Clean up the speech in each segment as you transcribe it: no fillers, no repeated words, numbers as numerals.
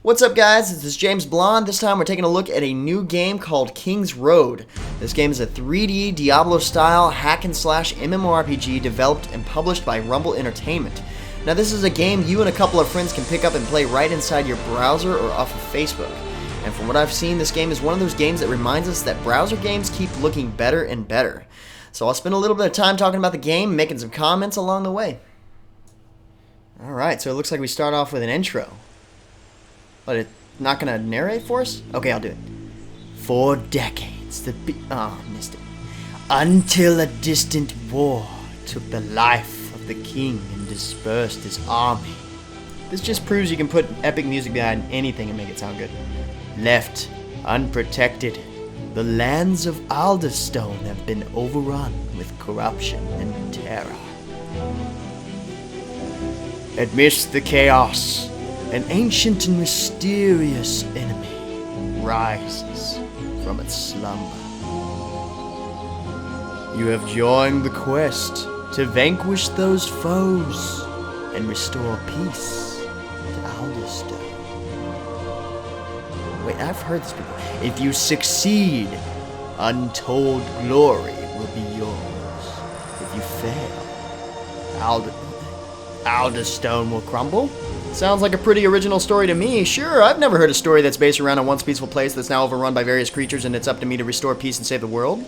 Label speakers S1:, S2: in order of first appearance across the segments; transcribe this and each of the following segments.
S1: What's up, guys? This is James Blonde. This time we're taking a look at a new game called King's Road. This game is a 3D Diablo-style hack-and-slash MMORPG developed and published by Rumble Entertainment. Now, this is a game you and a couple of friends can pick up and play right inside your browser or off of Facebook. And from what I've seen, this game is one of those games that reminds us that browser games keep looking better and better. So I'll spend a little bit of time talking about the game, making some comments along the way. Alright, so it looks like we start off with an intro. But it's not going to narrate for us? Okay, I'll do it. 4 decades, missed it. Until a distant war took the life of the king and dispersed his army. This just proves you can put epic music behind anything and make it sound good. Left unprotected, the lands of Alderstone have been overrun with corruption and terror. Amidst the chaos, an ancient and mysterious enemy rises from its slumber. You have joined the quest to vanquish those foes and restore peace to Alderstone. Wait, I've heard this before. If you succeed, untold glory will be yours. If you fail, Alderstone will crumble. Sounds like a pretty original story to me. Sure, I've never heard a story that's based around a once peaceful place that's now overrun by various creatures and it's up to me to restore peace and save the world.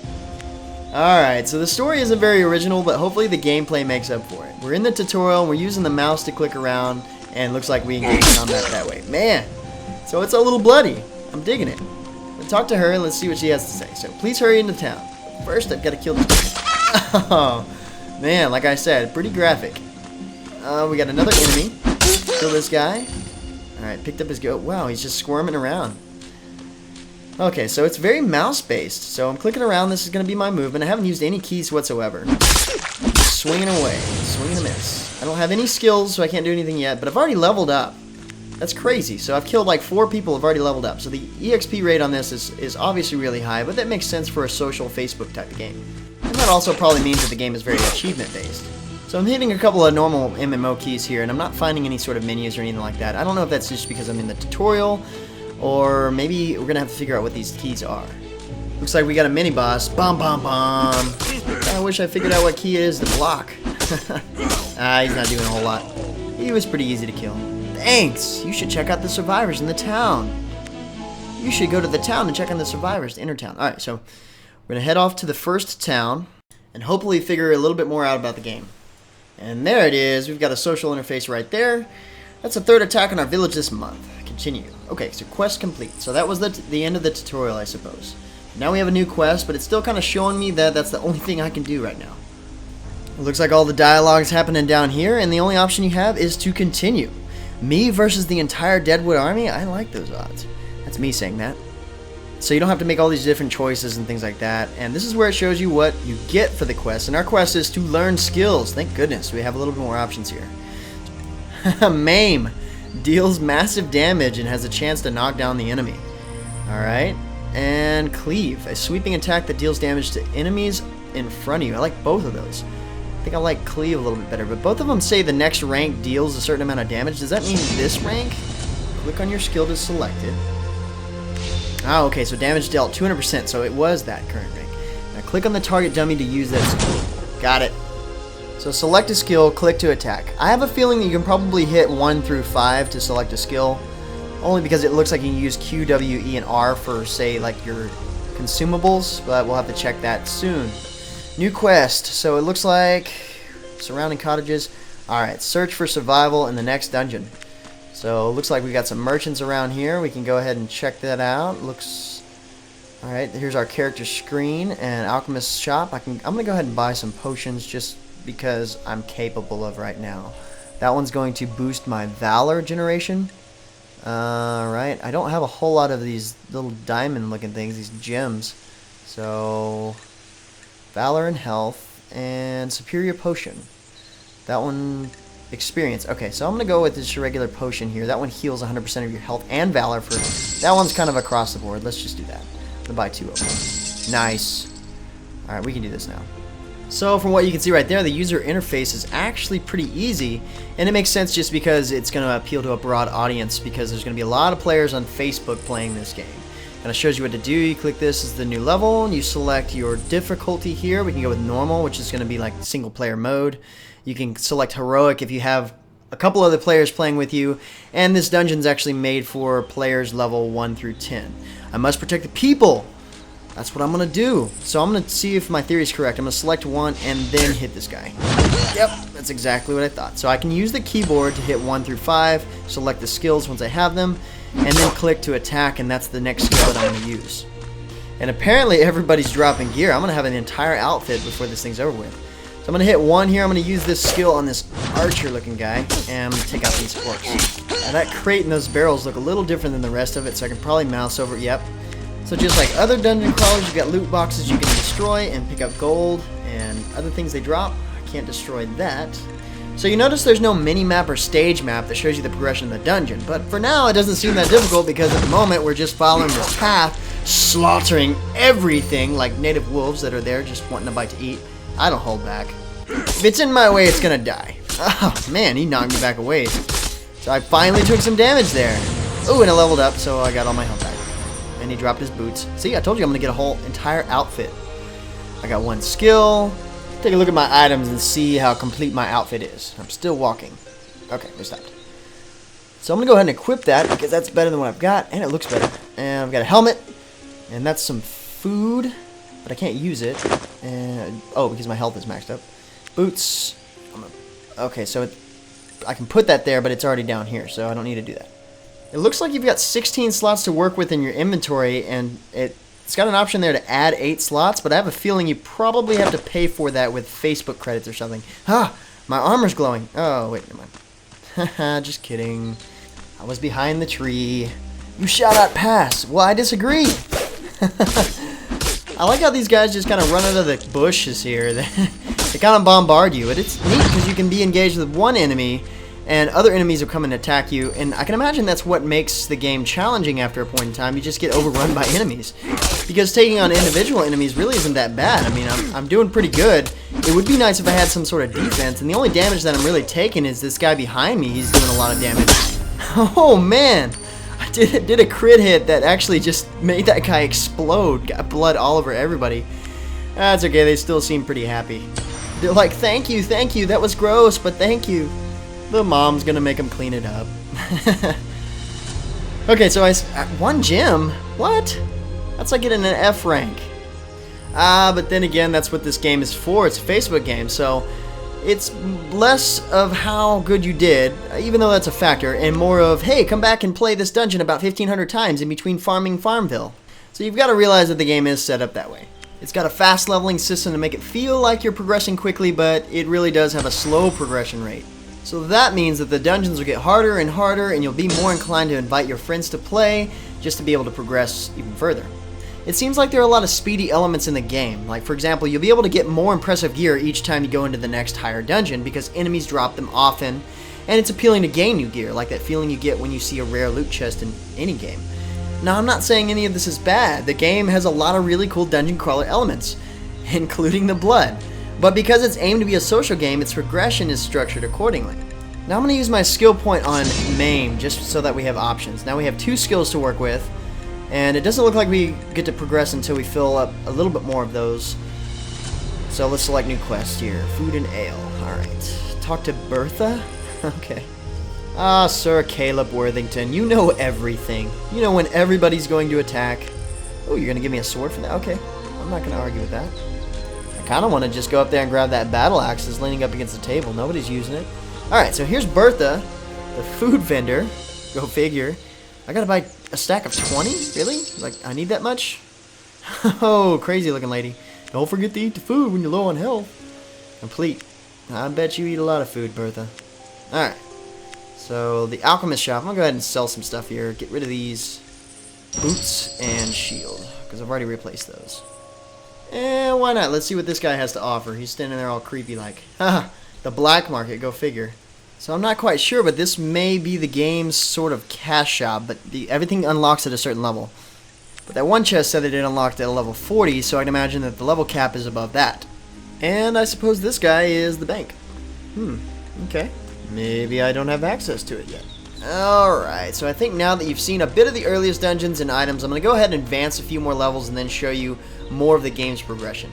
S1: Alright, so the story isn't very original, but hopefully the gameplay makes up for it. We're in the tutorial and we're using the mouse to click around, and it looks like we engage combat that way. Man, so it's a little bloody. I'm digging it. We'll talk to her and let's see what she has to say. So please hurry into town. First, I've got to kill the Oh, man, like I said, pretty graphic. We got another enemy. Kill this guy. Alright, picked up his goat. Wow, he's just squirming around. Okay, so it's very mouse-based. So I'm clicking around. This is going to be my movement. I haven't used any keys whatsoever. Just swinging away. Swing and a miss. I don't have any skills, so I can't do anything yet. But I've already leveled up. That's crazy. So I've killed like 4 people who've already leveled up. So the EXP rate on this is obviously really high. But that makes sense for a social Facebook type of game. And that also probably means that the game is very achievement-based. So I'm hitting a couple of normal MMO keys here, and I'm not finding any sort of menus or anything like that. I don't know if that's just because I'm in the tutorial, or maybe we're going to have to figure out what these keys are. Looks like we got a mini-boss. Bom, bom, bom. I wish I figured out what key it is to block. He's not doing a whole lot. He was pretty easy to kill. Thanks! You should check out the survivors in the town. You should go to the town and check on the survivors, the inner town. Alright, so we're going to head off to the first town, and hopefully figure a little bit more out about the game. And there it is. We've got a social interface right there. That's the 3rd attack on our village this month. Continue. Okay, so quest complete. So that was the end of the tutorial, I suppose. Now we have a new quest, but it's still kind of showing me that that's the only thing I can do right now. It looks like all the dialogue's happening down here, and the only option you have is to continue. Me versus the entire Deadwood army? I like those odds. That's me saying that. So you don't have to make all these different choices and things like that. And this is where it shows you what you get for the quest. And our quest is to learn skills. Thank goodness we have a little bit more options here. Maim. Deals massive damage and has a chance to knock down the enemy. Alright. And Cleave. A sweeping attack that deals damage to enemies in front of you. I like both of those. I think I like Cleave a little bit better. But both of them say the next rank deals a certain amount of damage. Does that mean this rank? Click on your skill to select it. Ah, okay, so damage dealt 200%, so it was that current rank. Now click on the target dummy to use that skill. Got it. So select a skill, click to attack. I have a feeling that you can probably hit 1 through 5 to select a skill, only because it looks like you can use Q, W, E, and R for, say, like your consumables, but we'll have to check that soon. New quest, so it looks like surrounding cottages. Alright, search for survival in the next dungeon. So it looks like we got some merchants around here. We can go ahead and check that out. Looks alright. Here's our character screen and alchemist's shop. I'm gonna go ahead and buy some potions just because I'm capable of right now. That one's going to boost my valor generation. Right. I don't have a whole lot of these little diamond looking things, these gems. So valor and health and superior potion. That one. Experience. Okay, so I'm going to go with this regular potion here. That one heals 100% of your health and valor. For that one's kind of across the board. Let's just do that. I'm going to buy 2 of them. Nice. Alright, we can do this now. So from what you can see right there, the user interface is actually pretty easy, and it makes sense just because it's going to appeal to a broad audience, because there's going to be a lot of players on Facebook playing this game. And it shows you what to do. You click this as the new level, and you select your difficulty here. We can go with normal, which is going to be like single player mode. You can select heroic if you have a couple other players playing with you, and this dungeon is actually made for players level 1 through 10. I must protect the people. That's what I'm going to do. So I'm going to see if my theory is correct. I'm going to select one and then hit this guy. Yep, that's exactly what I thought. So I can use the keyboard to hit 1 through 5, select the skills once I have them, and then click to attack, and that's the next skill that I'm going to use. And apparently everybody's dropping gear. I'm going to have an entire outfit before this thing's over with. So I'm going to hit 1 here. I'm going to use this skill on this archer looking guy, and I'm going to take out these orcs. Now that crate and those barrels look a little different than the rest of it, so I can probably mouse over. Yep. So just like other dungeon crawlers, you've got loot boxes you can destroy and pick up gold and other things they drop. I can't destroy that. So you notice there's no mini-map or stage map that shows you the progression of the dungeon. But for now, it doesn't seem that difficult, because at the moment we're just following this path, slaughtering everything like native wolves that are there just wanting a bite to eat. I don't hold back. If it's in my way, it's gonna die. Oh man, he knocked me back a ways. So I finally took some damage there. Ooh, and I leveled up, so I got all my health back. And he dropped his boots. See, I told you I'm gonna get a whole entire outfit. I got 1 skill. Take a look at my items and see how complete my outfit is. I'm still walking. Okay, we stopped. So I'm gonna go ahead and equip that, because that's better than what I've got, and it looks better. And I've got a helmet, and that's some food, but I can't use it. And oh, because my health is maxed up. Boots. Okay, so I can put that there, but it's already down here, so I don't need to do that. It looks like you've got 16 slots to work with in your inventory, and it's got an option there to add 8 slots, but I have a feeling you probably have to pay for that with Facebook credits or something. Ah, my armor's glowing. Oh, wait, never mind. Haha, just kidding. I was behind the tree. You shot out pass. Well, I disagree. I like how these guys just kind of run out of the bushes here. They kind of bombard you, but it's neat because you can be engaged with one enemy, and other enemies will come and attack you, and I can imagine that's what makes the game challenging after a point in time. You just get overrun by enemies. Because taking on individual enemies really isn't that bad. I mean, I'm doing pretty good. It would be nice if I had some sort of defense, and the only damage that I'm really taking is this guy behind me. He's doing a lot of damage. Oh, man! I did a crit hit that actually just made that guy explode. Got blood all over everybody. That's okay, they still seem pretty happy. They're like, thank you, that was gross, but thank you. The mom's gonna make him clean it up. Okay, so I 1 gem? What? That's like getting an F rank. But then again, that's what this game is for. It's a Facebook game, so it's less of how good you did, even though that's a factor, and more of, hey, come back and play this dungeon about 1,500 times in between farming Farmville. So you've got to realize that the game is set up that way. It's got a fast leveling system to make it feel like you're progressing quickly, but it really does have a slow progression rate. So that means that the dungeons will get harder and harder, and you'll be more inclined to invite your friends to play just to be able to progress even further. It seems like there are a lot of speedy elements in the game. Like, for example, you'll be able to get more impressive gear each time you go into the next higher dungeon because enemies drop them often, and it's appealing to gain new gear, like that feeling you get when you see a rare loot chest in any game. Now, I'm not saying any of this is bad. The game has a lot of really cool dungeon crawler elements, including the blood. But because it's aimed to be a social game, its progression is structured accordingly. Now I'm going to use my skill point on MAME just so that we have options. Now we have 2 skills to work with, and it doesn't look like we get to progress until we fill up a little bit more of those. So let's select new quest here. Food and ale. Alright. Talk to Bertha? Okay. Ah, Sir Caleb Worthington, you know everything. You know when everybody's going to attack. Oh, you're going to give me a sword for that? Okay. I'm not going to argue with that. I kind of want to just go up there and grab that battle axe that's leaning up against the table. Nobody's using it. Alright, so here's Bertha, the food vendor. Go figure. I gotta buy a stack of 20? Really? Like, I need that much? Oh, crazy looking lady. Don't forget to eat the food when you're low on health. Complete. I bet you eat a lot of food, Bertha. Alright. So, the alchemist shop. I'm gonna go ahead and sell some stuff here. Get rid of these boots and shield, because I've already replaced those. Eh, why not? Let's see what this guy has to offer. He's standing there all creepy like. Haha, the black market, go figure. So I'm not quite sure, but this may be the game's sort of cash shop, but everything unlocks at a certain level. But that one chest said that it unlocked at a level 40, so I'd imagine that the level cap is above that. And I suppose this guy is the bank. Okay. Maybe I don't have access to it yet. Alright, so I think now that you've seen a bit of the earliest dungeons and items, I'm going to go ahead and advance a few more levels and then show you more of the game's progression.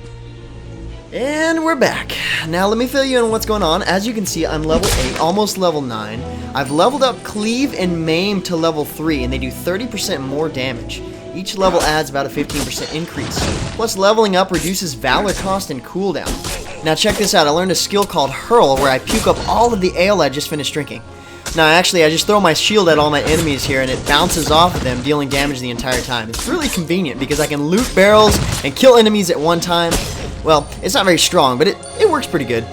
S1: And we're back. Now let me fill you in on what's going on. As you can see, I'm level 8, almost level 9. I've leveled up Cleave and Maim to level 3, and they do 30% more damage. Each level adds about a 15% increase. Plus, leveling up reduces Valor cost and cooldown. Now check this out, I learned a skill called Hurl, where I puke up all of the ale I just finished drinking. Now actually, I just throw my shield at all my enemies here, and it bounces off of them, dealing damage the entire time. It's really convenient, because I can loot barrels and kill enemies at one time. Well, it's not very strong, but it works pretty good.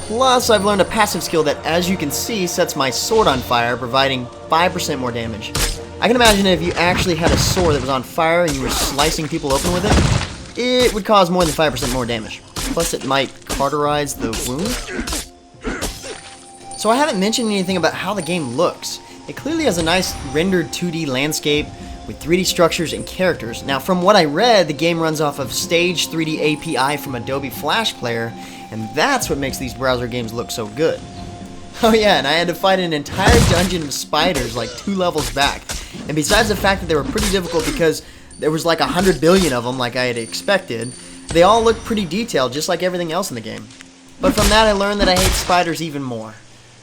S1: Plus, I've learned a passive skill that, as you can see, sets my sword on fire, providing 5% more damage. I can imagine if you actually had a sword that was on fire and you were slicing people open with it would cause more than 5% more damage. Plus, it might cauterize the wound. So I haven't mentioned anything about how the game looks. It clearly has a nice rendered 2D landscape with 3D structures and characters. Now, from what I read, the game runs off of Stage 3D API from Adobe Flash Player, and that's what makes these browser games look so good. Oh yeah, and I had to fight an entire dungeon of spiders like 2 levels back. And besides the fact that they were pretty difficult because there was like 100 billion of them like I had expected, they all looked pretty detailed, just like everything else in the game. But from that I learned that I hate spiders even more.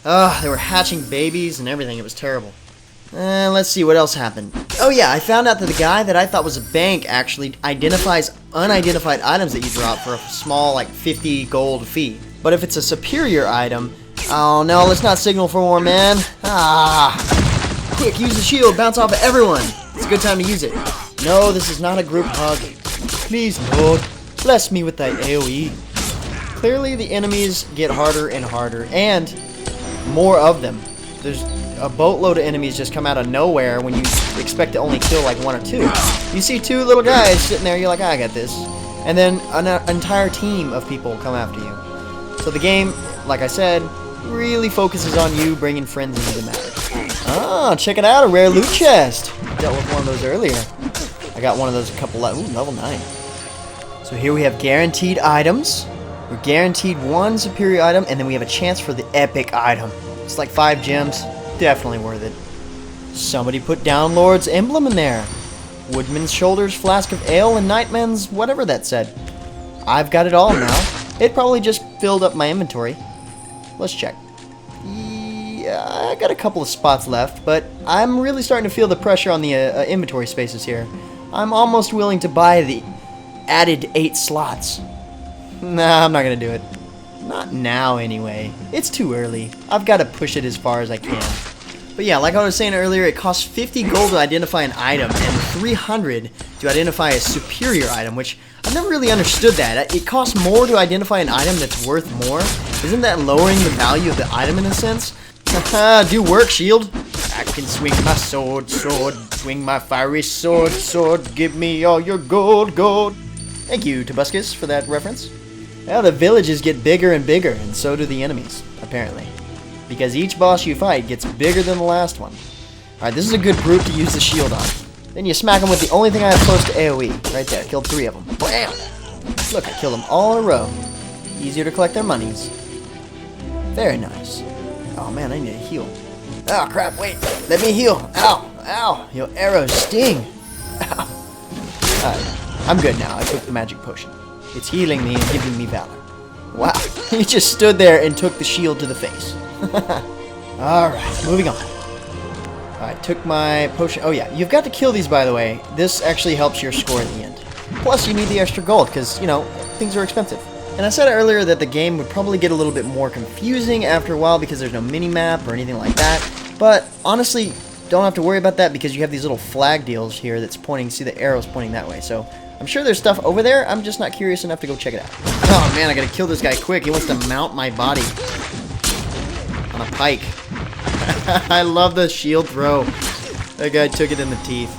S1: They were hatching babies and everything. It was terrible. Let's see what else happened. Oh yeah, I found out that the guy that I thought was a bank actually identifies unidentified items that you drop for a small, like 50 gold fee. But if it's a superior item... Oh no, let's not signal for war, man. Quick, use the shield, bounce off of everyone. It's a good time to use it. No, this is not a group hug. Please, Lord, bless me with thy AoE. Clearly, the enemies get harder and harder, and more of them. There's a boatload of enemies just come out of nowhere when you expect to only kill like 1 or 2. You see 2 little guys sitting there, you're like, I got this. And then an entire team of people come after you. So the game, like I said, really focuses on you bringing friends into the matter. Oh, check it out, a rare loot chest. Dealt with one of those earlier. I got one of those a couple level 9. So here we have guaranteed items. We're guaranteed 1 superior item, and then we have a chance for the epic item. It's like 5 gems. Definitely worth it. Somebody put down Lord's emblem in there. Woodman's shoulders, flask of ale, and Nightman's whatever that said. I've got it all now. It probably just filled up my inventory. Let's check. Yeah, I got a couple of spots left, but I'm really starting to feel the pressure on the inventory spaces here. I'm almost willing to buy the added 8 slots. Nah, I'm not gonna do it. Not now, anyway. It's too early. I've got to push it as far as I can. But yeah, like I was saying earlier, it costs 50 gold to identify an item and 300 to identify a superior item, which I've never really understood that. It costs more to identify an item that's worth more. Isn't that lowering the value of the item in a sense? Haha, do work, shield. I can swing my sword, swing my fiery sword, give me all your gold. Thank you, Tobuscus, for that reference. Well, the villages get bigger and bigger, and so do the enemies, apparently. Because each boss you fight gets bigger than the last one. Alright, this is a good group to use the shield on. Then you smack them with the only thing I have close to AoE. Right there, killed 3 of them. Bam! Look, I killed them all in a row. Easier to collect their monies. Very nice. Oh man, I need to heal. Oh crap, wait. Let me heal. Ow! Your arrows sting. Ow. Alright, I'm good now. I took the magic potion. It's healing me and giving me valor. Wow, he just stood there and took the shield to the face. Alright, moving on. Alright, took my potion. Oh yeah, you've got to kill these, by the way. This actually helps your score at the end. Plus, you need the extra gold, because, you know, things are expensive. And I said earlier that the game would probably get a little bit more confusing after a while because there's no mini-map or anything like that. But, honestly, don't have to worry about that because you have these little flag deals here that's pointing, see the arrows pointing that way. So, I'm sure there's stuff over there. I'm just not curious enough to go check it out. Oh man, I gotta kill this guy quick. He wants to mount my body on a pike. I love the shield throw. That guy took it in the teeth.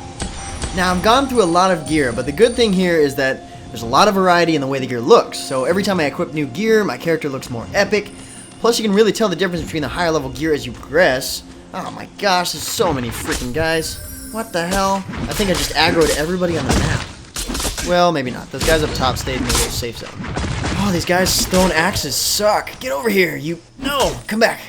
S1: Now, I've gone through a lot of gear, but the good thing here is that there's a lot of variety in the way the gear looks. So every time I equip new gear, my character looks more epic. Plus, you can really tell the difference between the higher level gear as you progress. Oh my gosh, there's so many freaking guys. What the hell? I think I just aggroed everybody on the map. Well, maybe not. Those guys up top stayed in the little safe zone. Oh, these guys throwing axes suck. Get over here, you... No, come back.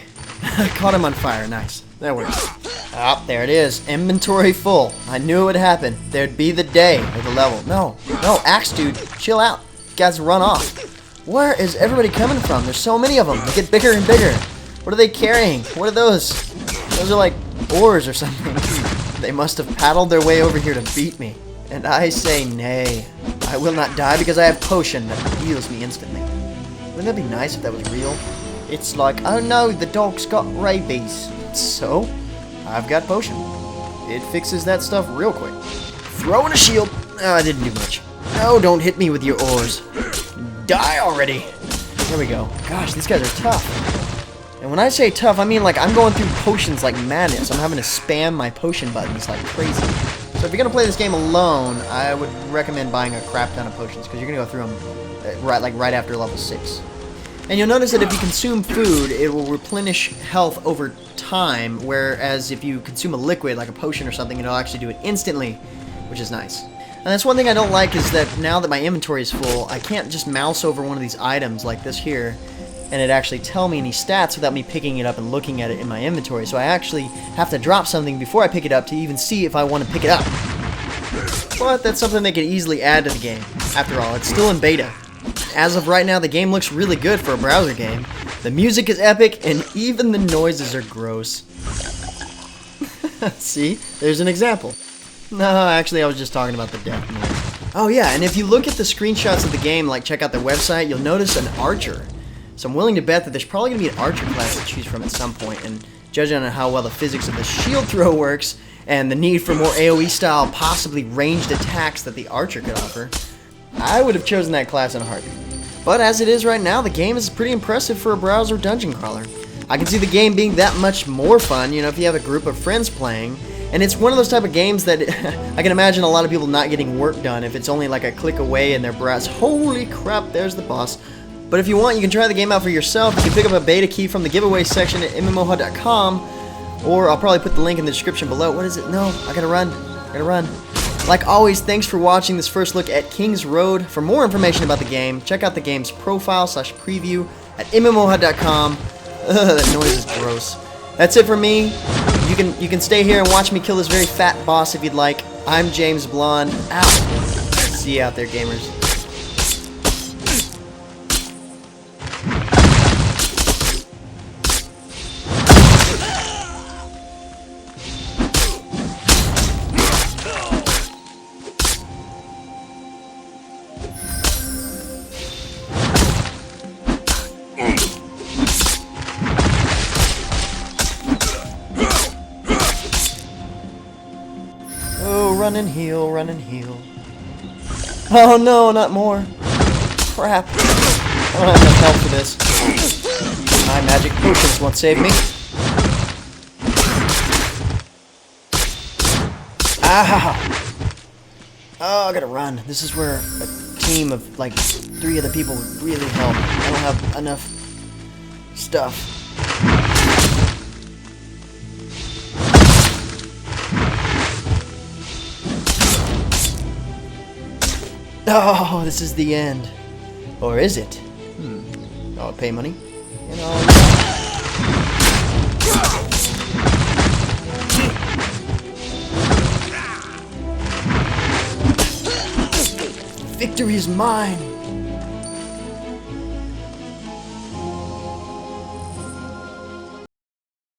S1: Caught him on fire, nice. That works. Ah, there it is. Inventory full. I knew it would happen. There'd be the day or the level. No, axe dude, chill out. You guys run off. Where is everybody coming from? There's so many of them. They get bigger and bigger. What are they carrying? What are those? Those are like oars or something. They must have paddled their way over here to beat me. And I say nay. I will not die because I have potion that heals me instantly. Wouldn't that be nice if that was real? It's like, oh no, the dog's got rabies. So, I've got potion. It fixes that stuff real quick. Throwing a shield. Oh, I didn't do much. No, don't hit me with your oars. Die already. There we go. Gosh, these guys are tough. And when I say tough, I mean like I'm going through potions like madness. I'm having to spam my potion buttons like crazy. So if you're going to play this game alone, I would recommend buying a crap ton of potions because you're going to go through them right after level 6. And you'll notice that if you consume food, it will replenish health over time, whereas if you consume a liquid, like a potion or something, it'll actually do it instantly, which is nice. And that's one thing I don't like is that now that my inventory is full, I can't just mouse over one of these items like this here, and it actually tell me any stats without me picking it up and looking at it in my inventory. So I actually have to drop something before I pick it up to even see if I want to pick it up. But that's something they can easily add to the game. After all, it's still in beta. As of right now, the game looks really good for a browser game. The music is epic, and even the noises are gross. See? There's an example. No, actually, I was just talking about the death noise. Oh yeah, and if you look at the screenshots of the game, like check out their website, you'll notice an archer. So I'm willing to bet that there's probably going to be an archer class to choose from at some point, and judging on how well the physics of the shield throw works, and the need for more AoE-style, possibly ranged attacks that the archer could offer, I would have chosen that class in a heartbeat. But as it is right now, the game is pretty impressive for a browser dungeon crawler. I can see the game being that much more fun, you know, if you have a group of friends playing. And it's one of those type of games that I can imagine a lot of people not getting work done if it's only like a click away in their browser. Holy crap, there's the boss. But if you want, you can try the game out for yourself. You can pick up a beta key from the giveaway section at MMOHut.com, or I'll probably put the link in the description below. What is it? No, I gotta run. Like always, thanks for watching this first look at King's Road. For more information about the game, check out the game's profile/preview at MMOHut.com. That noise is gross. That's it for me. You can stay here and watch me kill this very fat boss if you'd like. I'm James Blonde. Out. See you out there, gamers. Run and heal. Oh no, not more. Crap. I don't have enough health for this. My magic potions won't save me. Ah! Oh, I gotta run. This is where a team of like 3 other people would really help. I don't have enough stuff. Oh, this is the end. Or is it? I'll pay money. And all victory is mine.